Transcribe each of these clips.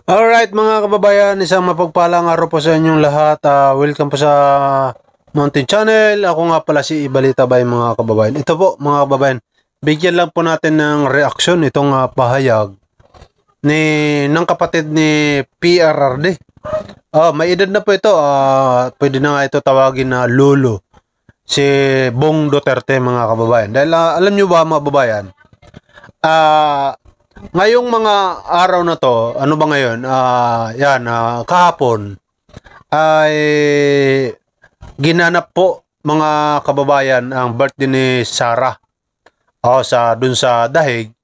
Alright mga kababayan, isang mapagpalang araw po sa inyong lahat. Welcome po sa Mountain Channel. Ako nga pala si Ibalita Bay mga kababayan. Ito po mga kababayan, bigyan lang po natin ng reaksyon itong pahayag ng kapatid ni PRRD. May edad na po ito. Pwede na nga ito tawagin na lolo. Si Bong Duterte mga kababayan. Dahil alam nyo ba mga kababayan, ngayong mga araw na to, ano ba ngayon? Kahapon ay ginanap po mga kababayan ang birthday ni Sarah. Dun sa Dahig,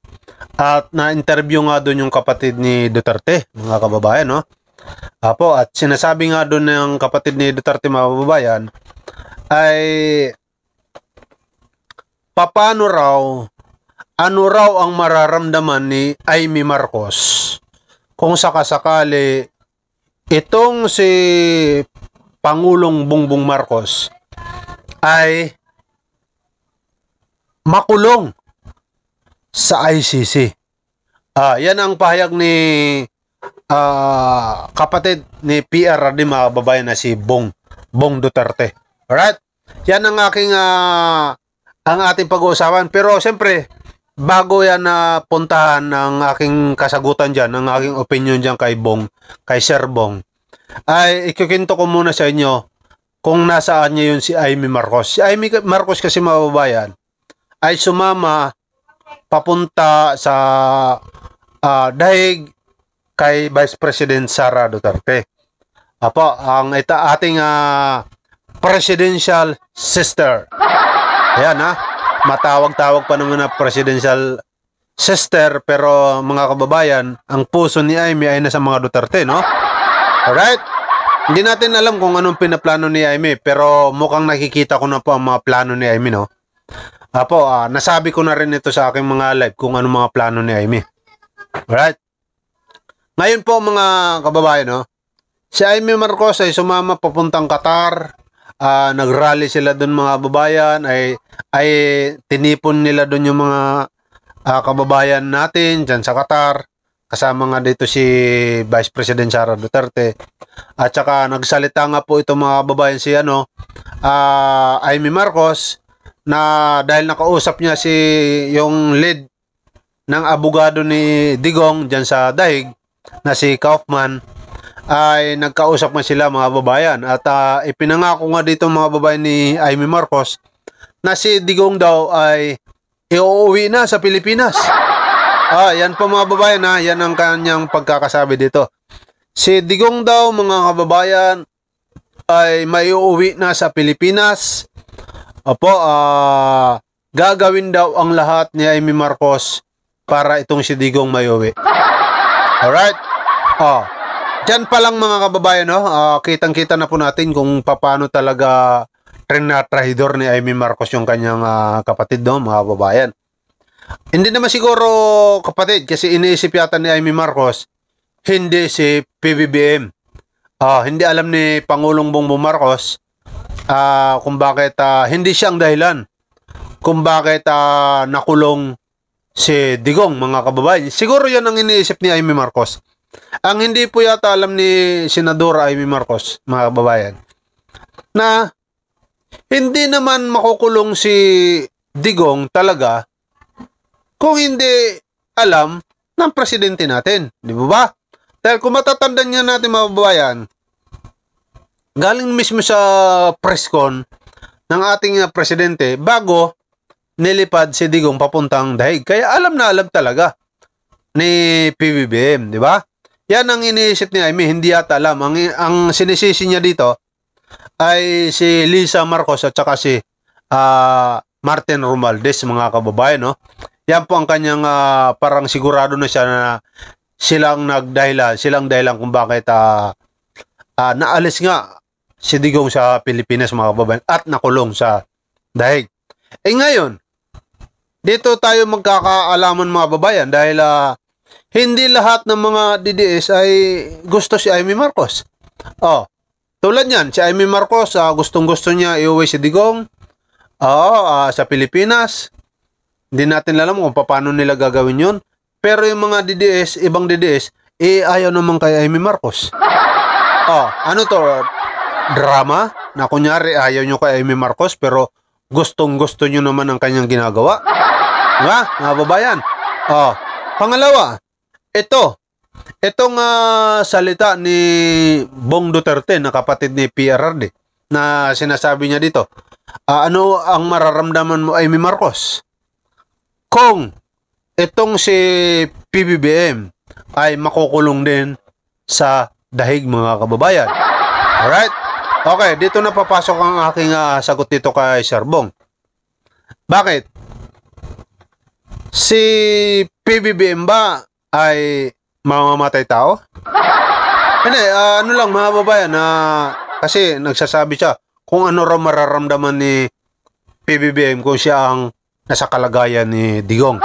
at na-interview nga doon yung kapatid ni Duterte, mga kababayan, no? At sinasabi nga doon ng kapatid ni Duterte, mga kababayan, ay paano raw, ano raw ang mararamdaman ni Amy Marcos kung sakasakali itong si Pangulong Bongbong Marcos ay makulong sa ICC. Yan ang pahayag ni kapatid ni PRRD, mga babayan, na si Bong Duterte. Alright? Yan ang ang ating pag-uusapan. Pero siyempre, bago yan na puntahan ng aking kasagutan dyan, ng aking opinion dyan kay Sir Bong, ay ikukwento ko muna sa inyo kung nasaan niya yun si Amy Marcos. Si Amy Marcos kasi, mga babayan, ay sumama papunta sa Dahig kay Vice President Sara Duterte. Ang ating presidential sister. Ayan matawag-tawag pa naman na presidential sister, pero mga kababayan, ang puso ni Amy ay nasa mga Duterte, no? Alright? Hindi natin alam kung anong pinaplano ni Amy, pero mukhang nakikita ko na po ang mga plano ni Amy, no? Nasabi ko na rin ito sa aking mga live kung anong mga plano ni Amy. Alright? Ngayon po mga kababayan, no? Si Amy Marcos ay sumama papuntang Qatar. Nagrally sila doon, mga kababayan, ay tinipon nila doon yung mga kababayan natin dyan sa Qatar. Kasama nga dito si Vice President Sara Duterte. At saka nagsalita nga po ito, mga kababayan, si Amy Marcos, na dahil nakausap niya yung lead ng abogado ni Digong dyan sa Dahig, na si Kaufman, ay nagkausap nga sila, mga babayan. At ipinangako nga dito, mga babayan, ni Amy Marcos na si Digong daw ay iuwi na sa Pilipinas. Yan po, mga babayan, yan ang kanyang pagkakasabi dito. Si Digong daw, mga kababayan, ay maiuwi na sa Pilipinas. Gagawin daw ang lahat ni Amy Marcos para itong si Digong maiuwi. Alright? Diyan pa lang, mga kababayan, no? Kitang-kita na po natin kung paano talaga trahidor ni Amy Marcos yung kanyang kapatid, no, mga kababayan. Hindi naman siguro kapatid, kasi iniisip yata ni Amy Marcos, hindi si PBBM. Hindi alam ni Pangulong Bongbong Marcos kung bakit hindi siyang dahilan kung bakit nakulong si Digong, mga kababayan. Siguro yan ang iniisip ni Amy Marcos. Ang hindi po yata alam ni Senadora Amy Marcos, mga kababayan, na hindi naman makukulong si Digong talaga kung hindi alam ng presidente natin. Di ba? Dahil kung matatandaan niya natin, mga kababayan, galing mismo sa press con ng ating presidente bago nilipad si Digong papuntang Dahig. Kaya alam na alam talaga ni PBBM, di ba? Yan ang iniisip ni Amy, hindi yata alam. Ang sinisisi niya dito ay si Lisa Marcos at saka si Martin Romualdez, mga kababayan, no? Yan po ang kanyang parang sigurado na siya na silang dahilan kung bakit naalis nga si Digong sa Pilipinas, mga kababayan, at nakulong sa Dahig. Ngayon, dito tayo magkakaalaman, mga kababayan, dahil hindi lahat ng mga DDS ay gusto si Amy Marcos. Tulad yan, si Amy Marcos, gustong-gusto niya iuwi si Digong sa Pilipinas. Hindi natin alam kung paano nila gagawin yun. Pero yung mga DDS, ibang DDS, ayaw naman kay Amy Marcos. Ano to? Drama? Na kunyari ayaw nyo kay Amy Marcos pero gustong-gusto nyo naman ang kanyang ginagawa? Diba, mga babayan? Pangalawa, itong salita ni Bong Duterte na kapatid ni PRRD na sinasabi niya dito, ano ang mararamdaman mo, Amy Marcos, kung itong si PBBM ay makukulong din sa dahig, mga kababayan? Alright? Okay, dito na papasok ang aking sagot dito kay Sir Bong. Bakit? Si PBBM ba ay mamamatay tao? Hindi, ano lang mga babayan, kasi nagsasabi siya kung ano raw mararamdaman ni PBBM kung siya ang nasa kalagayan ni Digong.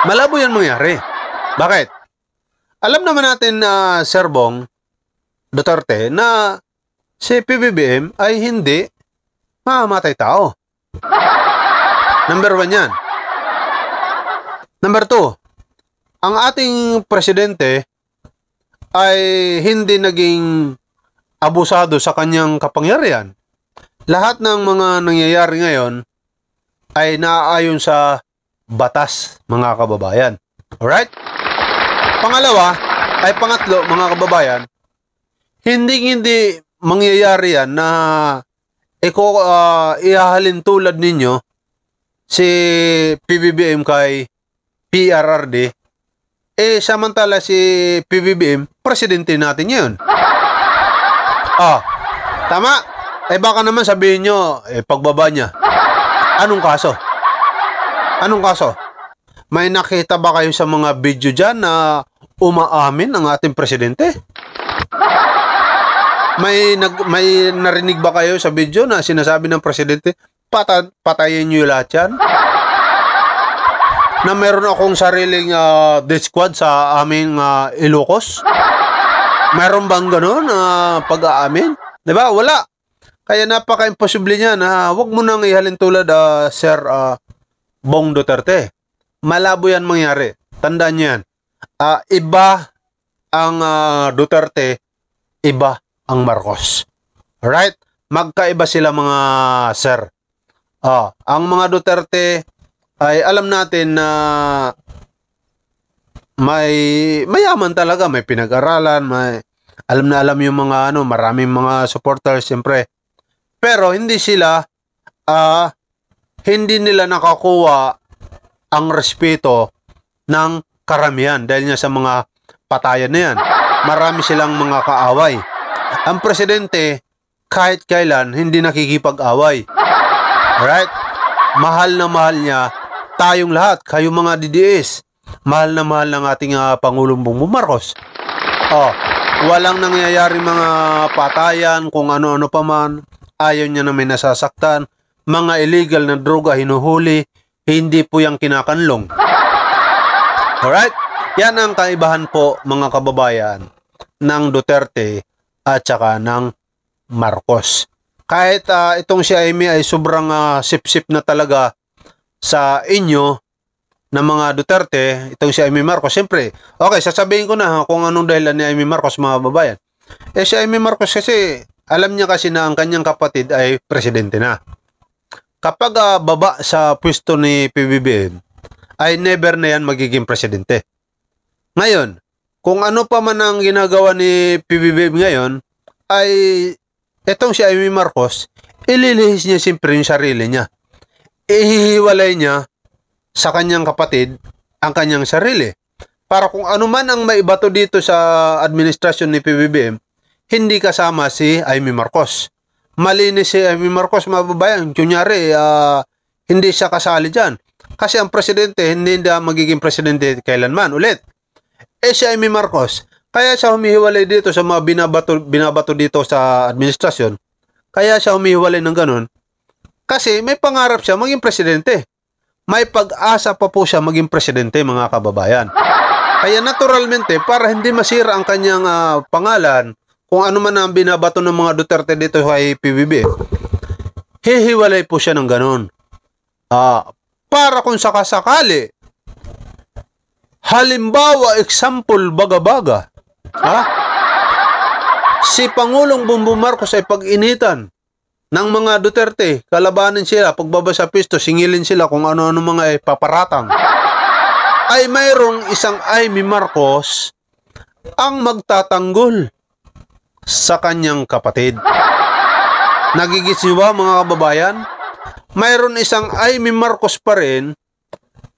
Malabo yan mangyari. Bakit? Alam naman natin na Sir Bong Duterte na si PBBM ay hindi mamamatay tao. Number 1 yan. Number 2, ang ating presidente ay hindi naging abusado sa kanyang kapangyarihan. Lahat ng mga nangyayari ngayon ay naaayon sa batas, mga kababayan. Alright? Pangatlo, mga kababayan, hindi mangyayari yan na ihahalin tulad ninyo si PBBM kay PRRD, samantala si PBBM, presidente natin yun. Tama? Baka naman sabihin nyo, pagbaba niya. Anong kaso? May nakita ba kayo sa mga video dyan na umaamin ang ating presidente? May narinig ba kayo sa video na sinasabi ng presidente, patayin nyo lahat yan? Na meron akong sariling death squad sa aming Ilocos? Meron bang ganun pag-aamin? Diba? Wala. Kaya napaka-imposible niya na wag mo nang ihalin tulad Sir Bong Duterte. Malabo yan mangyari. Tandaan niyo yan. Iba ang Duterte, iba ang Marcos. Alright? Magkaiba sila, mga sir. Ang mga Duterte ay alam natin na mayaman talaga, may pinag-aralan, alam na alam yung mga maraming mga supporters siyempre. Pero hindi nila nakakuha ang respeto ng karamihan dahil nga sa mga patayan na yan. Marami silang mga kaaway. Ang presidente kahit kailan hindi nakikipag-away. Alright? Mahal na mahal niya tayong lahat, kayo mga DDS. Mahal na mahal ng ating Pangulong Bongbong Marcos. Walang nangyayari mga patayan, kung ano-ano pa man. Ayaw niya na may nasasaktan. Mga illegal na droga hinuhuli, hindi po yung kinakanlong. Alright? Yan ang kaibahan po, mga kababayan, ng Duterte at saka ng Marcos. Kahit itong si Amy ay sobrang sip-sip na talaga sa inyo ng mga Duterte, itong si Amy Marcos, siyempre, okay, sasabihin ko na kung anong dahilan ni Amy Marcos, mga babayan. Si Amy Marcos kasi, alam niya kasi na ang kanyang kapatid ay presidente na. Kapag baba sa pwesto ni PBBM, ay never na yan magiging presidente. Ngayon, kung ano pa man ang ginagawa ni PBBM ngayon, ay itong si Amy Marcos, ililihis niya siyempre yung sarili niya. Ihihiwalay niya sa kanyang kapatid ang kanyang sarili. Para kung ano man ang maibato dito sa administrasyon ni PBBM, hindi kasama si Amy Marcos. Malinis si Amy Marcos, mababayan. Kunyari, hindi siya kasali dyan. Kasi ang presidente, hindi na magiging presidente kailanman ulit. Si Amy Marcos, kaya siya humihiwalay dito sa mga binabato dito sa administrasyon. Kaya siya humihiwalay ng ganun. Kasi may pangarap siya maging presidente. May pag-asa pa po siya maging presidente, mga kababayan. Kaya naturalmente, para hindi masira ang kanyang pangalan, kung ano man ang binabato ng mga Duterte dito kay PBB, hihiwalay po siya ng ganun. Para kung sakasakali, Halimbawa, example, baga-baga. Ha? Si Pangulong Bongbong Marcos ay pag-initan ng mga Duterte, kalabanin sila, pagbaba sa pisto, singilin sila kung ano-ano mga paparatang. Ay mayroong isang Amy Marcos ang magtatanggol sa kanyang kapatid. Nagigits niyo ba mga kababayan? Mayroon isang Amy Marcos pa rin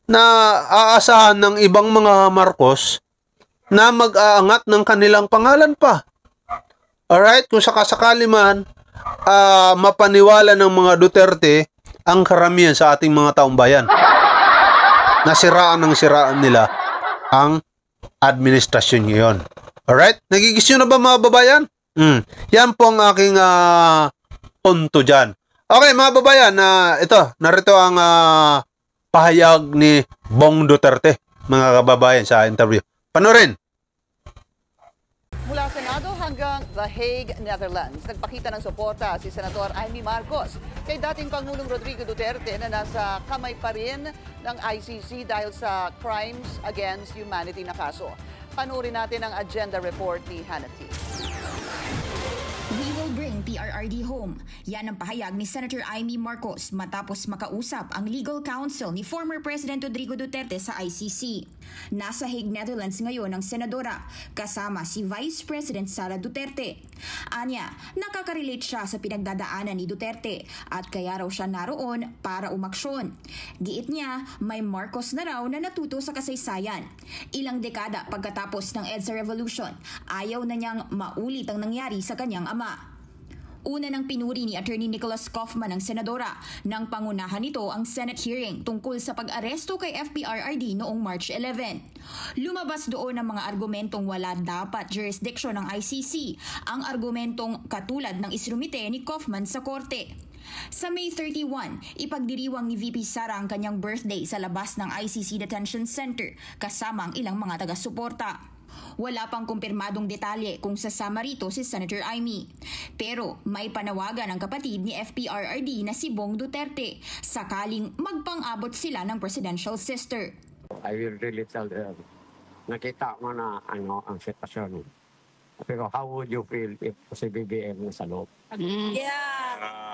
na aasahan ng ibang mga Marcos na mag-aangat ng kanilang pangalan pa. Alright? Kung sakasakali man, mapaniwala ng mga Duterte ang karamihan sa ating mga taong bayan. Nasiraan ng siraan nila ang administrasyon ngayon. Alright? Nagigis nyo na ba mga babayan? Yan po ang aking punto dyan. Okay mga babayan, narito ang pahayag ni Bong Duterte, mga kababayan, sa interview. Panorin. Mula Senado hanggang The Hague, Netherlands, nagpakita ng suporta si Senator Amy Marcos kay dating Pangulong Rodrigo Duterte na nasa kamay pa rin ng ICC dahil sa crimes against humanity na kaso. Panoorin natin ang agenda report ni Hannity. We will bring PRRD home. Yan ang pahayag ni Senator Amy Marcos matapos makausap ang legal counsel ni former President Rodrigo Duterte sa ICC. Nasa Hague, Netherlands ngayon ang senadora kasama si Vice President Sara Duterte. Anya, nakaka-relate siya sa pinagdadaanan ni Duterte at kaya raw siya naroon para umaksyon. Giit niya, may Marcos na raw na natuto sa kasaysayan. Ilang dekada pagkatapos ng EDSA Revolution, ayaw na niyang maulit ang nangyari sa kanyang ama. Una nang pinuri ni Attorney Nicholas Kaufman ng senadora nang pangunahan nito ang Senate hearing tungkol sa pag-aresto kay FPRRD noong March 11. Lumabas doon ang mga argumentong wala dapat jurisdiction ng ICC, ang argumentong katulad ng isrumite ni Kaufman sa korte. Sa May 31, ipagdiriwang ni VP Sara ang kanyang birthday sa labas ng ICC Detention Center kasama ang ilang mga taga-suporta. Wala pang kumpirmadong detalye kung sasama rito si Senator Amy. Pero may panawagan ang kapatid ni FPRRD na si Bong Duterte sakaling magpang-abot sila ng presidential sister. I will really tell them, nakita mo na ang sitwasyon. Pero how would you feel if si BBM nasa loob? Yeah.